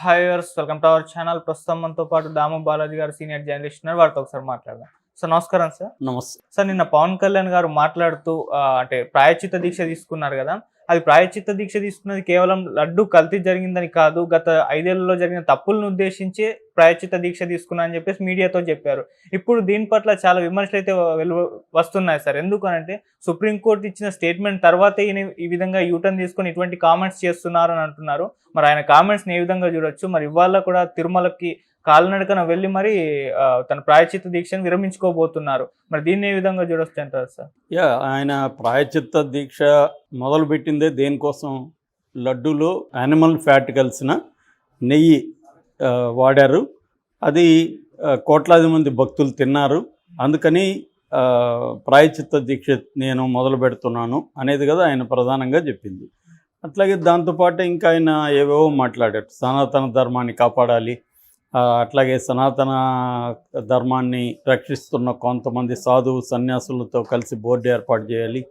Hi viewers, welcome to our channel. ప్రస్తుతం మనతో పాటు దాము బాలాజీ గారు సీనియర్ జర్నలిస్ట్ ఉన్నారు. వారితో ఒకసారి మాట్లాడదాం. సార్ నమస్కారం సార్. నమస్తే. సార్ నిన్న పవన్ కళ్యాణ్ గారు మాట్లాడుతూ అంటే ప్రాయశ్చిత్త దీక్ష తీసుకున్నారు కదా. అది ప్రాయశ్చిత్త దీక్ష తీసుకున్నది కేవలం లడ్డు కల్తీ జరిగిందని కాదు, గత 5 ఏళ్లలో జరిగిన తప్పులను ఉద్దేశించి ప్రాయశ్చిత్త దీక్ష తీసుకున్నా అని చెప్పేసి మీడియాతో చెప్పారు. ఇప్పుడు దీని పట్ల చాలా విమర్శలు అయితే వస్తున్నాయి సార్. ఎందుకనంటే సుప్రీంకోర్టు ఇచ్చిన స్టేట్మెంట్ తర్వాతే ఈయన ఈ విధంగా యూటర్న్ తీసుకొని ఇటువంటి కామెంట్స్ చేస్తున్నారు అని అంటున్నారు. మరి ఆయన కామెంట్స్ని ఏ విధంగా చూడొచ్చు? మరి ఇవాళ కూడా తిరుమలకి కాలినడకన వెళ్ళి మరి తన ప్రాయశ్చిత్త దీక్షను విరమించుకోబోతున్నారు. మరి దీన్ని ఏ విధంగా చూడొచ్చు అంటారు సార్? ఆయన ప్రాయశ్చిత్త దీక్ష మొదలుపెట్టిందే దేనికోసం? లడ్డూలో యానిమల్ ఫ్యాట్ కలిసిన నెయ్యి వాడారు. అది కోట్లాది మంది భక్తులు తిన్నారు. అందుకని ప్రాయశ్చిత్త దీక్ష నేను మొదలు పెడుతున్నాను అనేది కదా ఆయన ప్రధానంగా చెప్పింది. అట్లాగే దాంతోపాటు ఇంకా ఆయన ఏవేవో మాట్లాడారు. సనాతన ధర్మాన్ని కాపాడాలి, అట్లాగే సనాతన ధర్మాన్ని రక్షిస్తున్న కొంతమంది సాధువు సన్యాసులతో కలిసి బోర్డు ఏర్పాటు చేయాలి.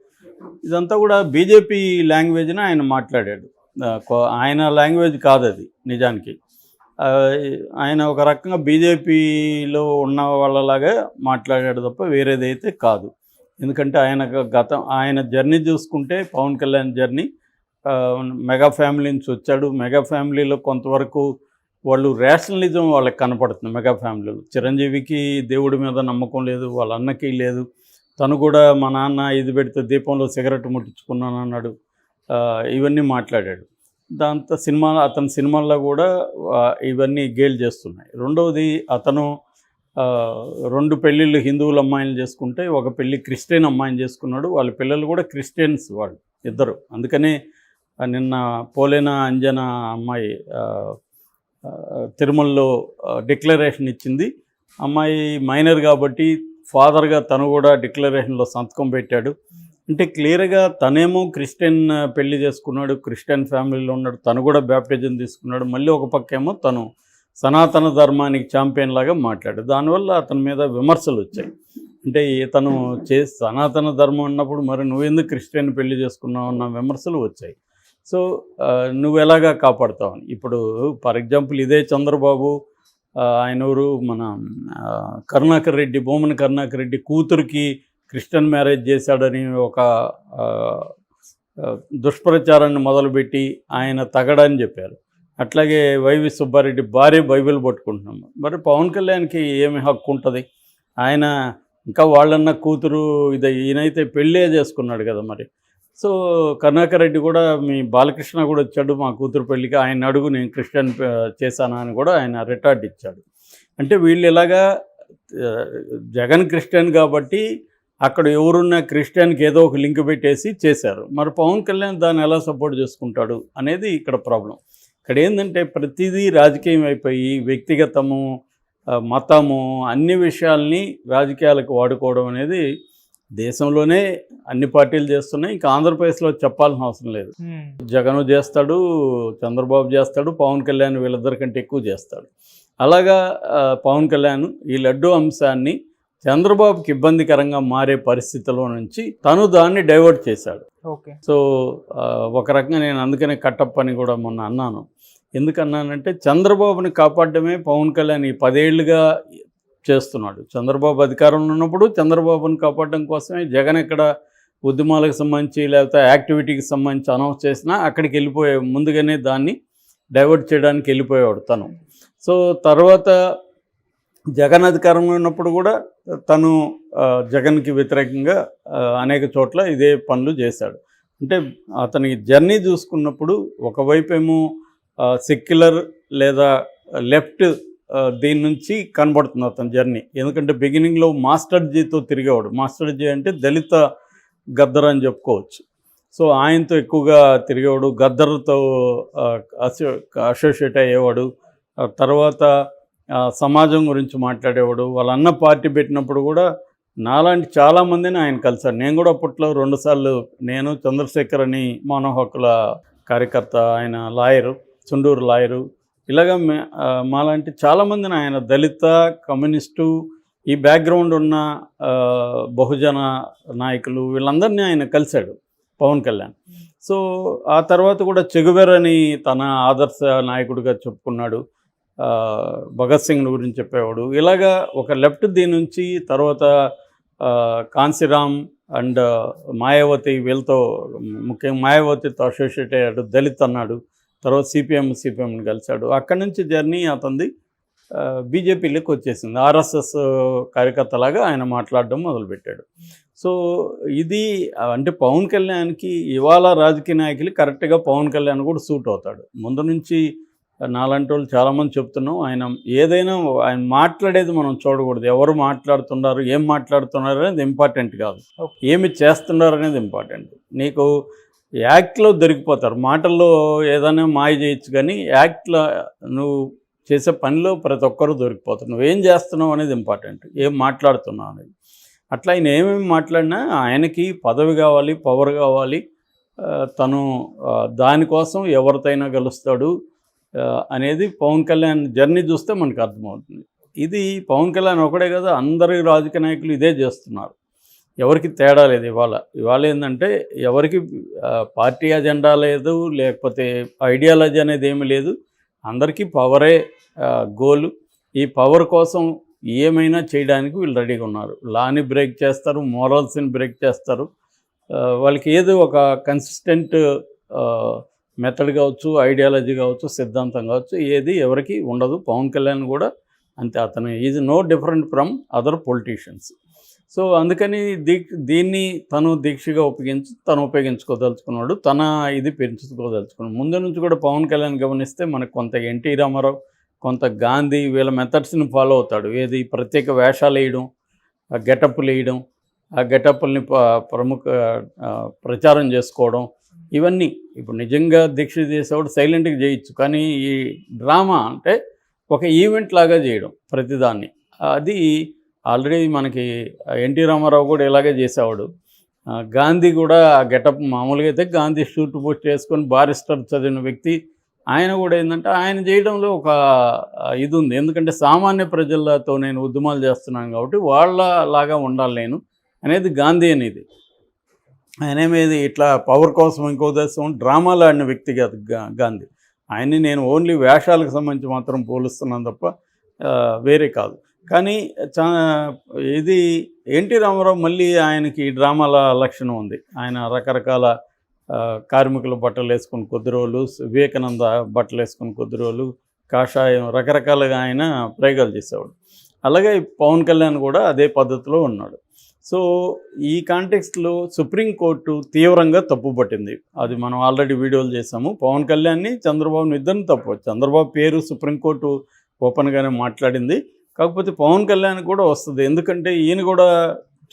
ఇదంతా కూడా బీజేపీ లాంగ్వేజ్ని ఆయన మాట్లాడాడు. ఆయన లాంగ్వేజ్ కాదు అది నిజానికి. ఆయన ఒక రకంగా బీజేపీలో ఉన్న వాళ్ళలాగా మాట్లాడాడు తప్ప వేరేదైతే కాదు. ఎందుకంటే ఆయన జర్నీ చూసుకుంటే Pawan Kalyan journey mega family నుంచి వచ్చాడు. మెగా ఫ్యామిలీలో కొంతవరకు వాళ్ళు రేషనలిజం వాళ్ళకి కనపడుతుంది. మెగా ఫ్యామిలీలో చిరంజీవికి దేవుడి మీద నమ్మకం లేదు, వాళ్ళ అన్నకి లేదు. తను కూడా మా నాన్న ఇది పెడితే దీపంలో సిగరెట్ ముట్టించుకున్నాను అన్నాడు. ఇవన్నీ మాట్లాడాడు. దాంతో అతని సినిమాల్లో కూడా ఇవన్నీ గేల్ చేస్తున్నాయి. రెండవది, అతను 2 పెళ్ళిళ్ళు హిందువుల అమ్మాయిలు చేసుకుంటే ఒక పెళ్ళి క్రిస్టియన్ అమ్మాయిని చేసుకున్నాడు. వాళ్ళ పిల్లలు కూడా క్రిస్టియన్స్ వాళ్ళు ఇద్దరు. అందుకనే నిన్న పోలేన అంజన అమ్మాయి తిరుమలలో డిక్లరేషన్ ఇచ్చింది. అమ్మాయి మైనర్ కాబట్టి ఫాదర్గా తను కూడా డిక్లరేషన్లో సంతకం పెట్టాడు. అంటే క్లియర్గా తనేమో క్రిస్టియన్ పెళ్లి చేసుకున్నాడు, క్రిస్టియన్ ఫ్యామిలీలో ఉన్నాడు, తను కూడా బ్యాప్టిజం తీసుకున్నాడు. మళ్ళీ ఒక పక్కేమో తను సనాతన ధర్మానికి ఛాంపియన్ లాగా మాట్లాడు. దానివల్ల అతని మీద విమర్శలు వచ్చాయి. అంటే ఇతను సనాతన ధర్మం ఉన్నప్పుడు మరి నువ్వెందుకు క్రిస్టియన్ పెళ్లి చేసుకున్నావు అన్న విమర్శలు వచ్చాయి. సో నువ్వు ఎలాగా కాపాడుతావని. ఇప్పుడు ఫర్ ఎగ్జాంపుల్ ఇదే చంద్రబాబు ఆయనూరు మన భూమన కరుణాకర్ రెడ్డి కూతురికి క్రిస్టియన్ మ్యారేజ్ చేశాడని ఒక దుష్ప్రచారాన్ని మొదలుపెట్టి ఆయన తగడని చెప్పారు. అట్లాగే వైవి సుబ్బారెడ్డి భార్య బైబిల్ పట్టుకుంటున్నాము. మరి పవన్ కళ్యాణ్కి ఏమి హక్కు ఉంటుంది? ఆయన ఇంకా వాళ్ళన్న కూతురు ఈయనైతే పెళ్ళే చేసుకున్నాడు కదా. మరి సో కరుణాకర్ రెడ్డి కూడా మీ బాలకృష్ణ కూడా వచ్చాడు మా కూతురు పెళ్ళికి, ఆయన అడుగు నేను క్రిస్టియన్ చేశానా అని కూడా ఆయన రిటార్డ్ ఇచ్చాడు. అంటే వీళ్ళు ఇలాగా జగన్ క్రిస్టియన్ కాబట్టి అక్కడ ఎవరున్న క్రిస్టియన్కి ఏదో ఒక లింక్ పెట్టేసి చేశారు. మరి పవన్ కళ్యాణ్ దాన్ని ఎలా సపోర్ట్ చేసుకుంటాడు అనేది ఇక్కడ ప్రాబ్లం. ఇక్కడ ఏంటంటే ప్రతిదీ రాజకీయం అయిపోయి వ్యక్తిగతము, మతము, అన్ని విషయాల్ని రాజకీయాలకు వాడుకోవడం అనేది దేశంలోనే అన్ని పార్టీలు చేస్తున్నాయి. ఇంకా ఆంధ్రప్రదేశ్లో చెప్పాల్సిన అవసరం లేదు. జగన్ చేస్తాడు, చంద్రబాబు చేస్తాడు, పవన్ కళ్యాణ్ వీళ్ళిద్దరికంటే ఎక్కువ చేస్తాడు. అలాగా పవన్ కళ్యాణ్ ఈ లడ్డు అంశాన్ని చంద్రబాబుకి ఇబ్బందికరంగా మారే పరిస్థితిలో నుంచి తను దాన్ని డైవర్ట్ చేశాడు. సో ఒక రకంగా నేను అందుకనే కట్టప్ప అని కూడా మొన్న అన్నాను. ఎందుకన్నానంటే చంద్రబాబుని కాపాడడమే పవన్ కళ్యాణ్ ఈ 10 ఏళ్ళుగా చేస్తున్నాడు. చంద్రబాబు అధికారంలో ఉన్నప్పుడు చంద్రబాబుని కాపాడడం కోసమే జగన్ ఎక్కడ ఉద్యమాలకు సంబంధించి లేకపోతే యాక్టివిటీకి సంబంధించి అనౌన్స్ చేసినా అక్కడికి ముందుగానే దాన్ని డైవర్ట్ చేయడానికి వెళ్ళిపోయేవాడు తను. సో తర్వాత జగన్ అధికారంలో ఉన్నప్పుడు కూడా తను జగన్కి వ్యతిరేకంగా అనేక చోట్ల ఇదే పనులు చేశాడు. అంటే అతని జర్నీ చూసుకున్నప్పుడు ఒకవైపు ఏమో సెక్యులర్ లేదా లెఫ్ట్ దీని నుంచి కనబడుతుంది అతని జర్నీ. ఎందుకంటే బిగినింగ్లో మాస్టర్జీతో తిరిగేవాడు. మాస్టర్జీ అంటే దళిత గద్దర్ అని చెప్పుకోవచ్చు. సో ఆయనతో ఎక్కువగా తిరిగేవాడు, గద్దర్తో అసోసియేట్ అయ్యేవాడు. తర్వాత సమాజం గురించి మాట్లాడేవాడు. వాళ్ళ అన్న పార్టీ పెట్టినప్పుడు కూడా నాలాంటి చాలామందిని ఆయన కలిశాడు. నేను కూడా అప్పట్లో 2 సార్లు నేను చంద్రశేఖర్ అని మానవ హక్కుల కార్యకర్త, ఆయన లాయరు, చుండూరు లాయరు, ఇలాగ మాలాంటి చాలామందిని ఆయన దళిత, కమ్యూనిస్టు, ఈ బ్యాక్గ్రౌండ్ ఉన్న బహుజన నాయకులు వీళ్ళందరినీ ఆయన కలిశాడు. పవన్ కళ్యాణ్. సో ఆ తర్వాత కూడా చెగువెరని తన ఆదర్శ నాయకుడిగా చెప్పుకున్నాడు. భగత్ సింగ్ గురించి చెప్పేవాడు. ఇలాగా ఒక లెఫ్ట్ దీని నుంచి తర్వాత కాన్సీరామ్ అండ్ మాయావతి వీళ్ళతో ముఖ్యంగా మాయావతితో అసోసియేట్ అయ్యాడు. దళిత్ అన్నాడు. తర్వాత సిపిఎంని కలిశాడు. అక్కడి నుంచి జర్నీ అతనిది బీజేపీలోకి వచ్చేసింది. ఆర్ఎస్ఎస్ కార్యకర్తలాగా ఆయన మాట్లాడడం మొదలుపెట్టాడు. సో ఇది అంటే పవన్ కళ్యాణ్కి ఇవాళ రాజకీయ నాయకులు కరెక్ట్గా పవన్ కళ్యాణ్ కూడా సూట్ అవుతాడు. ముందు నుంచి నాలాంటి వాళ్ళు చాలామంది చెప్తున్నాం, ఆయన ఏదైనా ఆయన మాట్లాడేది మనం చూడకూడదు. ఎవరు మాట్లాడుతున్నారు, ఏం మాట్లాడుతున్నారు అనేది ఇంపార్టెంట్ కాదు, ఏమి చేస్తున్నారు అనేది ఇంపార్టెంట్. నీకు యాక్ట్లో దొరికిపోతారు, మాటల్లో ఏదైనా మాయ చేయొచ్చు, కానీ యాక్ట్లో నువ్వు చేసే పనిలో ప్రతి ఒక్కరూ దొరికిపోతారు. నువ్వేం చేస్తున్నావు అనేది ఇంపార్టెంట్, ఏం మాట్లాడుతున్నావు అనేది. అట్లా ఆయన ఏమేమి మాట్లాడినా ఆయనకి పదవి కావాలి, పవర్ కావాలి, తను దానికోసం ఎవరితోనైనా గెలుస్తాడు అనేది పవన్ కళ్యాణ్ జర్నీ చూస్తే మనకు అర్థమవుతుంది. ఇది పవన్ కళ్యాణ్ ఒకడే కదా, అందరి రాజకీయ నాయకులు ఇదే చేస్తున్నారు. ఎవరికి తేడా లేదు. ఇవాళ ఏంటంటే ఎవరికి పార్టీ అజెండా లేదు, లేకపోతే ఐడియాలజీ అనేది ఏమీ లేదు. అందరికీ పవరే గోలు. ఈ పవర్ కోసం ఏమైనా చేయడానికి వీళ్ళు రెడీగా ఉన్నారు. లాని బ్రేక్ చేస్తారు, మోరల్స్ని బ్రేక్ చేస్తారు. వాళ్ళకి ఏదో ఒక కన్సిస్టెంట్ మెథడ్ కావచ్చు, ఐడియాలజీ కావచ్చు, సిద్ధాంతం కావచ్చు, ఏది ఎవరికి ఉండదు. పవన్ కళ్యాణ్ కూడా అంతే. అతను is no different from other politicians. So అందుకని దీన్ని తను దీక్షగా ఉపయోగించుకోదలుచుకున్నాడు. తన ఇది పెంచుకోదలుచుకున్నాడు. ముందు నుంచి కూడా పవన్ కళ్యాణ్ గమనిస్తే మనకు కొంత ఎన్టీ రామారావు, కొంత గాంధీ వీళ్ళ మెథడ్స్ని ఫాలో అవుతాడు. ఏది ప్రత్యేక వేషాలు వేయడం, గెటప్లు వేయడం, ఆ గెటప్ల్ని ప్రచారం చేసుకోవడం, ఇవన్నీ. ఇప్పుడు నిజంగా దీక్ష చేసేవాడు సైలెంట్గా చేయొచ్చు, కానీ ఈ డ్రామా అంటే ఒక ఈవెంట్ లాగా చేయడం ప్రతిదాన్ని, అది ఆల్రెడీ మనకి ఎన్టీ రామారావు కూడా ఇలాగే చేసేవాడు. గాంధీ కూడా ఆ గెటప్ మామూలుగా అయితే గాంధీ షూట్ పోస్ట్ చేసుకొని బారిస్టర్ చదివిన వ్యక్తి. ఆయన కూడా ఏంటంటే ఆయన చేయడంలో ఒక ఇది ఉంది. ఎందుకంటే సామాన్య ప్రజలతో నేను ఉద్యమాలు చేస్తున్నాను కాబట్టి వాళ్ళలాగా ఉండాలి నేను అనేది గాంధీ అనేది. ఆయన ఏమేది ఇట్లా పవర్ కోసం ఇంకో దేశం డ్రామాలు ఆడిన వ్యక్తి కాదు గాంధీ. ఆయన్ని నేను ఓన్లీ వేషాలకు సంబంధించి మాత్రం పోలుస్తున్నాను తప్ప వేరే కాదు. కానీ ఇది ఎన్టీ రామారావు మళ్ళీ ఆయనకి డ్రామాల లక్షణం ఉంది. ఆయన రకరకాల కార్మికుల బట్టలు వేసుకుని కొద్ది రోజులు, వివేకానంద బట్టలు వేసుకుని కొద్ది రోజులు, కాషాయం, రకరకాలుగా ఆయన ప్రయోగాలు చేసేవాడు. అలాగే పవన్ కళ్యాణ్ కూడా అదే పద్ధతిలో ఉన్నాడు. సో ఈ కాంటెక్స్ట్లో సుప్రీంకోర్టు తీవ్రంగా తప్పుపట్టింది. అది మనం ఆల్రెడీ వీడియోలు చేసాము. పవన్ కళ్యాణ్ని, చంద్రబాబుని ఇద్దరిని తప్పు. చంద్రబాబు పేరు సుప్రీంకోర్టు ఓపెన్గానే మాట్లాడింది. కాకపోతే పవన్ కళ్యాణ్ కూడా వస్తుంది. ఎందుకంటే ఈయన కూడా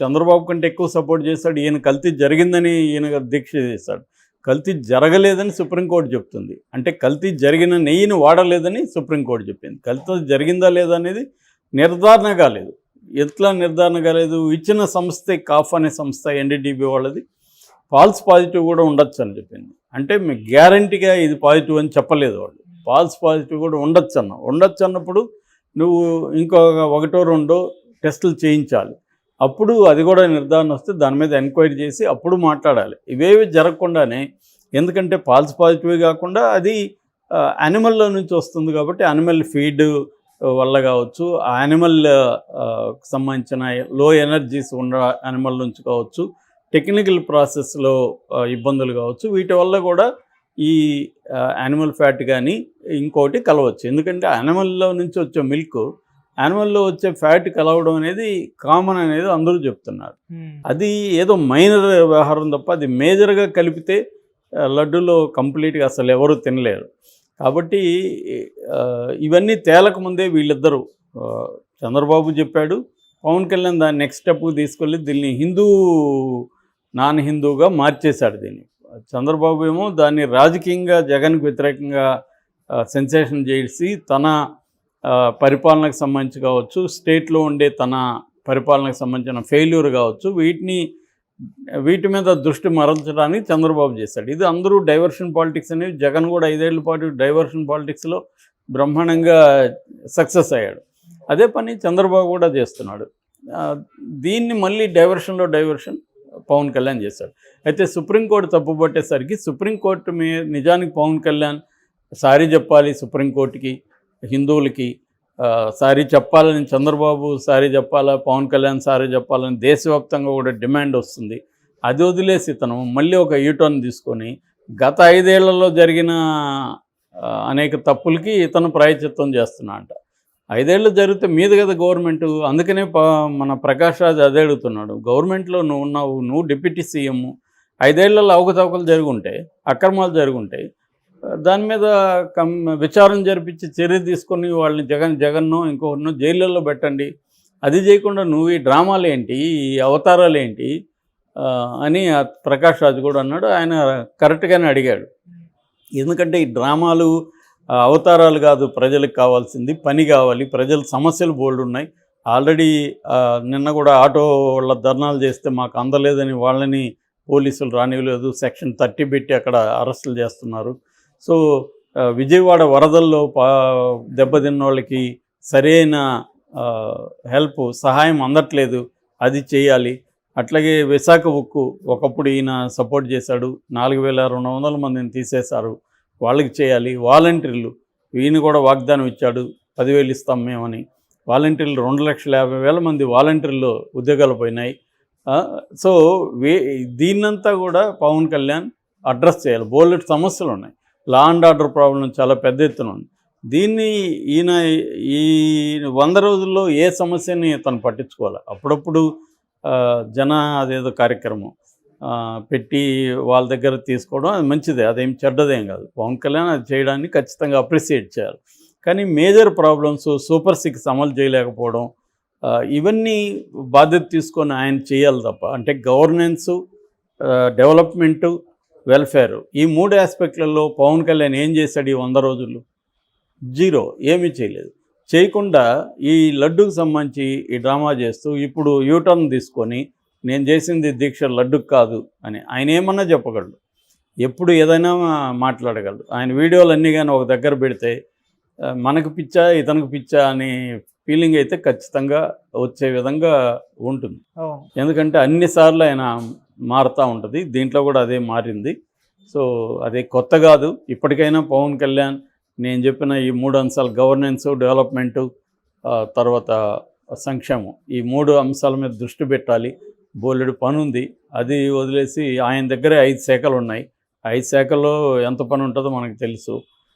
చంద్రబాబు కంటే ఎక్కువ సపోర్ట్ చేశాడు. ఈయన కల్తీ జరిగిందని ఈయన దీక్ష చేశాడు. కల్తీ జరగలేదని సుప్రీంకోర్టు చెప్తుంది. అంటే కల్తీ జరిగిన నెయ్యిని వాడలేదని సుప్రీంకోర్టు చెప్పింది. కల్తీ జరిగిందా లేదా అనేది నిర్ధారణ కాలేదు. ఎట్లా నిర్ధారణ కాలేదు? ఇచ్చిన సంస్థ కాఫ్ అనే సంస్థ ఎన్డీటీవీ వాళ్ళది ఫాల్స్ పాజిటివ్ కూడా ఉండొచ్చు అని చెప్పింది. అంటే మీకు గ్యారంటీగా ఇది పాజిటివ్ అని చెప్పలేదు వాళ్ళు. ఫాల్స్ పాజిటివ్ కూడా ఉండొచ్చు అన్నప్పుడు నువ్వు ఇంకొక 1-2 టెస్టులు చేయించాలి. అప్పుడు అది కూడా నిర్ధారణ వస్తే దాని మీద ఎంక్వైరీ చేసి అప్పుడు మాట్లాడాలి. ఇవేవి జరగకుండానే, ఎందుకంటే ఫాల్స్ పాజిటివ్ కాకుండా అది యానిమల్లో నుంచి వస్తుంది కాబట్టి యానిమల్ ఫీడ్ వల్ల కావచ్చు, ఆ యానిమల్ సంబంధించిన లో ఎనర్జీస్ ఉన్న యానిమల్ నుంచి కావచ్చు, టెక్నికల్ ప్రాసెస్లో ఇబ్బందులు కావచ్చు, వీటి వల్ల కూడా ఈ యానిమల్ ఫ్యాట్ కానీ ఇంకోటి కలవచ్చు. ఎందుకంటే యానిమల్లో నుంచి వచ్చే మిల్క్ యానిమల్లో వచ్చే ఫ్యాట్ కలవడం అనేది కామన్ అనేది అందరూ చెప్తున్నారు. అది ఏదో మైనర్ వ్యవహారం తప్ప అది మేజర్గా కలిపితే లడ్డూలో కంప్లీట్గా అసలు ఎవరు తినలేరు. కాబట్టి ఇవన్నీ తేలకముందే వీళ్ళిద్దరూ, చంద్రబాబు చెప్పాడు, పవన్ కళ్యాణ్ దాన్ని నెక్స్ట్ స్టెప్కి తీసుకెళ్ళి దీన్ని నాన్ హిందూగా మార్చేశాడు. దీన్ని చంద్రబాబు ఏమో దాన్ని రాజకీయంగా జగన్కు వ్యతిరేకంగా సెన్సేషన్ చేసి తన పరిపాలనకు సంబంధించి కావచ్చు, స్టేట్లో ఉండే తన పరిపాలనకు సంబంధించిన ఫెయిల్యూర్ కావచ్చు, వీటి మీద దృష్టి మరల్చడానికి చంద్రబాబు చేశాడు. ఇది అందరూ డైవర్షన్ పాలిటిక్స్ అనేవి, జగన్ కూడా 5 ఏళ్ల పాటు డైవర్షన్ పాలిటిక్స్లో బ్రహ్మాండంగా సక్సెస్ అయ్యాడు. అదే పని చంద్రబాబు కూడా చేస్తున్నాడు. దీన్ని మళ్ళీ డైవర్షన్ పవన్ కళ్యాణ్ చేశాడు. అయితే సుప్రీంకోర్టు తప్పుపట్టేసరికి సుప్రీంకోర్టు నిజానికి పవన్ కళ్యాణ్ సారీ చెప్పాలి సుప్రీంకోర్టుకి, హిందువులకి సారీ చెప్పాలని, చంద్రబాబు సారీ చెప్పాలా, పవన్ కళ్యాణ్ సారీ చెప్పాలని దేశవ్యాప్తంగా కూడా డిమాండ్ వస్తుంది. అది వదిలేసి ఇతను మళ్ళీ ఒక యూటర్న్ తీసుకొని గత 5 ఏళ్లలో జరిగిన అనేక తప్పులకి ఇతను ప్రాయశ్చిత్తం చేస్తున్నా అంట. 5 ఏళ్ళు జరిగితే మీద కదా గవర్నమెంట్. అందుకనే మన ప్రకాష్ రాజ్ అదే అడుగుతున్నాడు, గవర్నమెంట్లో నువ్వు ఉన్నావు, నువ్వు డిప్యూటీ సీఎం, 5 ఏళ్లలో అవకతవకలు జరుగుంటాయి, అక్రమాలు జరుగుంటాయి, దాని మీద విచారణ జరిపించి చర్య తీసుకొని వాళ్ళని జగన్ను ఇంకొకరినో జైళ్ళల్లో పెట్టండి. అది చేయకుండా నువ్వు ఈ డ్రామాలు ఏంటి, ఈ అవతారాలు ఏంటి అని ప్రకాష్ రాజ్ కూడా అన్నాడు. ఆయన కరెక్ట్గానే అడిగాడు. ఎందుకంటే ఈ డ్రామాలు అవతారాలు కాదు ప్రజలకు కావాల్సింది, పని కావాలి. ప్రజల సమస్యలు బోల్డ్ ఉన్నాయి. ఆల్రెడీ నిన్న కూడా ఆటో వాళ్ళ ధర్నాలు చేస్తే మాకు అందలేదని వాళ్ళని పోలీసులు రానివ్వలేదు, సెక్షన్ 30 పెట్టి అక్కడ అరెస్టులు చేస్తున్నారు. సో విజయవాడ వరదల్లో దెబ్బతిన్న వాళ్ళకి సరైన హెల్ప్, సహాయం అందట్లేదు, అది చేయాలి. అట్లాగే విశాఖ ఉక్కు ఒకప్పుడు ఈయన సపోర్ట్ చేశాడు, 4200 మందిని తీసేశారు, వాళ్ళకి చేయాలి. వాలంటీర్లు ఈయన కూడా వాగ్దానం ఇచ్చాడు, 10,000 ఇస్తాం మేమని. వాలంటీర్లు 2,50,000 మంది వాలంటీర్లు ఉద్యోగాలు పోయినాయి. సో దీన్నంతా కూడా పవన్ కళ్యాణ్ అడ్రస్ చేయాలి. బోలెడు సమస్యలు ఉన్నాయి, లా అండ్ ఆర్డర్ ప్రాబ్లం చాలా పెద్ద ఎత్తున ఉంది. దీన్ని ఈయన ఈ 100 రోజుల్లో ఏ సమస్యని తను పట్టించుకోవాలి. అప్పుడప్పుడు అదేదో కార్యక్రమం పెట్టి వాళ్ళ దగ్గర తీసుకోవడం అది మంచిదే, అదేం చెడ్డదేం కాదు. పవన్ కళ్యాణ్ అది చేయడాన్ని ఖచ్చితంగా అప్రిషియేట్ చేయాలి. కానీ మేజర్ ప్రాబ్లమ్స్, సూపర్ 6 అమలు చేయలేకపోవడం, ఇవన్నీ బాధ్యత తీసుకొని ఆయన చేయాలి తప్ప, అంటే గవర్నెన్సు, డెవలప్మెంటు, వెల్ఫేర్, ఈ 3 ఆస్పెక్ట్లలో పవన్ కళ్యాణ్ ఏం చేశాడు ఈ 100 రోజుల్లో? జీరో, ఏమీ చేయలేదు. చేయకుండా ఈ లడ్డుకు సంబంధించి ఈ డ్రామా చేస్తూ ఇప్పుడు యూటర్న్ తీసుకొని నేను చేసింది దీక్ష లడ్డుకు కాదు అని ఆయన ఏమన్నా చెప్పగలడు, ఎప్పుడు ఏదైనా మాట్లాడగలడు. ఆయన వీడియోలు అన్నీ కానీ ఒక దగ్గర పెడితే మనకు పిచ్చా ఇతనికి పిచ్చా అనే ఫీలింగ్ అయితే ఖచ్చితంగా వచ్చే విధంగా ఉంటుంది. ఎందుకంటే అన్నిసార్లు ఆయన మారుతూ ఉంటుంది, దీంట్లో కూడా అదే మారింది. సో అదే కొత్త కాదు. ఇప్పటికైనా పవన్ కళ్యాణ్ నేను చెప్పిన ఈ 3 అంశాలు, గవర్నెన్స్, డెవలప్మెంటు, తర్వాత సంక్షేమం, ఈ 3 అంశాల మీద దృష్టి పెట్టాలి. బోలెడు పని ఉంది, అది వదిలేసి ఆయన దగ్గరే 5 శాఖలు ఉన్నాయి. 5 శాఖల్లో ఎంత పని ఉంటుందో మనకు తెలుసు.